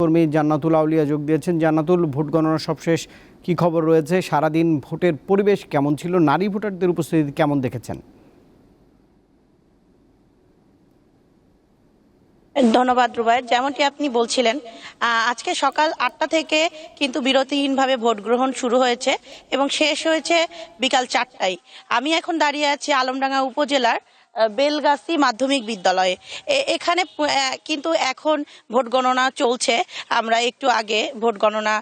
কর্মী জান্নাতুল আউলিয়া যোগ দিয়েছেন। জান্নাতুল, ভোট গণনা সবশেষ কি খবর রয়েছে? সারাদিন ভোটের পরিবেশ কেমন ছিল? নারী ভোটারদের উপস্থিতি কেমন দেখেছেন? ধন্যবাদ রুবায়েত। যেমনটি আপনি বলছিলেন, আজকে সকাল 8টা থেকে কিন্তু বিরতিহীনভাবে ভোট গ্রহণ শুরু হয়েছে এবং শেষ হয়েছে বিকাল 4টায়। আমি এখন দাঁড়িয়ে আছি আলমডাঙ্গা উপজেলার বেলগাছি মাধ্যমিক বিদ্যালয়ে। এখানে কিন্তু এখন ভোট গণনা চলছে। আমরা একটু আগে ভোট গণনা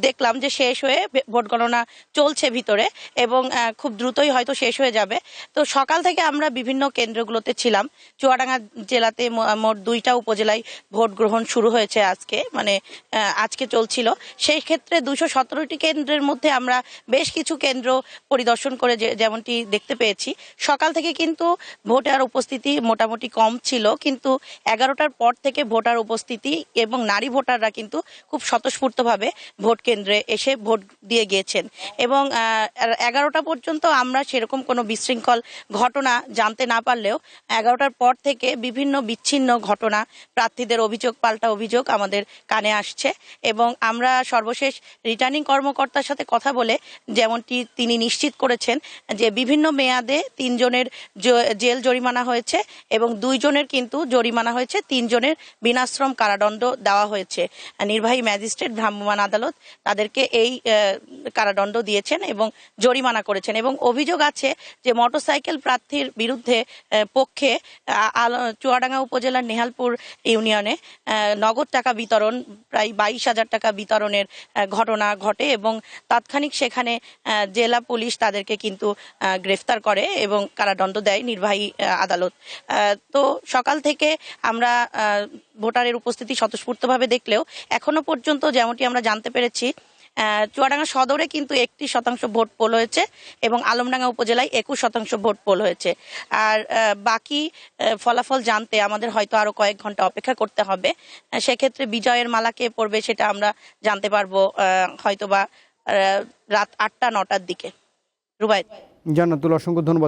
দেখলাম যে শেষ হয়ে ভোট গণনা চলছে ভিতরে, এবং খুব দ্রুতই হয়তো শেষ হয়ে যাবে। তো সকাল থেকে আমরা বিভিন্ন কেন্দ্রগুলোতে ছিলাম। চুয়াডাঙ্গা জেলাতে মোট 2টা উপজেলায় ভোট গ্রহণ শুরু হয়েছে আজকে, মানে আজকে চলছিল। সেই ক্ষেত্রে 217টি কেন্দ্রের মধ্যে আমরা বেশ কিছু কেন্দ্র পরিদর্শন করে যেমনটি দেখতে পেয়েছি, সকাল থেকে কিন্তু ভোটার উপস্থিতি মোটামুটি কম ছিল, কিন্তু 11টার পর থেকে ভোটার উপস্থিতি এবং নারী ভোটাররা কিন্তু খুব স্বতঃস্ফূর্তভাবে ভোট কেন্দ্রে এসে ভোট দিয়ে গিয়েছেন। এবং 11টা পর্যন্ত আমরা সেরকম কোনো বিশৃঙ্খল ঘটনা জানতে না পারলেও 11টার পর থেকে বিভিন্ন বিচ্ছিন্ন ঘটনা, প্রার্থীদের অভিযোগ পাল্টা অভিযোগ আমাদের কানে আসছে। এবং আমরা সর্বশেষ রিটার্নিং কর্মকর্তার সাথে কথা বলে যেমনটি তিনি নিশ্চিত করেছেন যে বিভিন্ন মেয়াদে 3 জনের জেল জরিমানা হয়েছে এবং 2 জনের কিন্তু জরিমানা হয়েছে, 3 জনের বিনাশ্রম কারাদণ্ড দেওয়া হয়েছে। নির্বাহী ম্যাজিস্ট্রেট ভ্রাম্যমাণ আদালত তাদেরকে এই কারাদণ্ড দিয়েছেন এবং জরিমানা করেছেন। এবং অভিযোগ আছে যে মোটরসাইকেল প্রার্থীর বিরুদ্ধে পক্ষে চুয়াডাঙ্গা উপজেলার নেহালপুর ইউনিয়নে নগদ টাকা বিতরণ, প্রায় 22,000 টাকা বিতরণের ঘটনা ঘটে এবং তাৎক্ষণিক সেখানে জেলা পুলিশ তাদেরকে কিন্তু গ্রেফতার করে এবং কারাদণ্ড দেয় নির্বাহী আদালত। তো সকাল থেকে আমরা ভোটারের উপস্থিতি স্বতঃস্ফূর্তভাবে দেখলেও এখনো পর্যন্ত যেমনটি আমরা জানতে পেরেছি, চুয়াডাঙ্গা সদরে কিন্তু 31% ভোট পোল হয়েছে এবং আলমডাঙ্গা উপজেলায় 21% ভোট পোল হয়েছে। আর বাকি ফলাফল জানতে আমাদের হয়তো আরো কয়েক ঘন্টা অপেক্ষা করতে হবে। সেক্ষেত্রে বিজয়ের মালা কে পড়বে সেটা আমরা জানতে পারবো হয়তোবা রাত 8টা 9টার দিকে। রুবায়েত। জান্নাতুল, অসংখ্য ধন্যবাদ।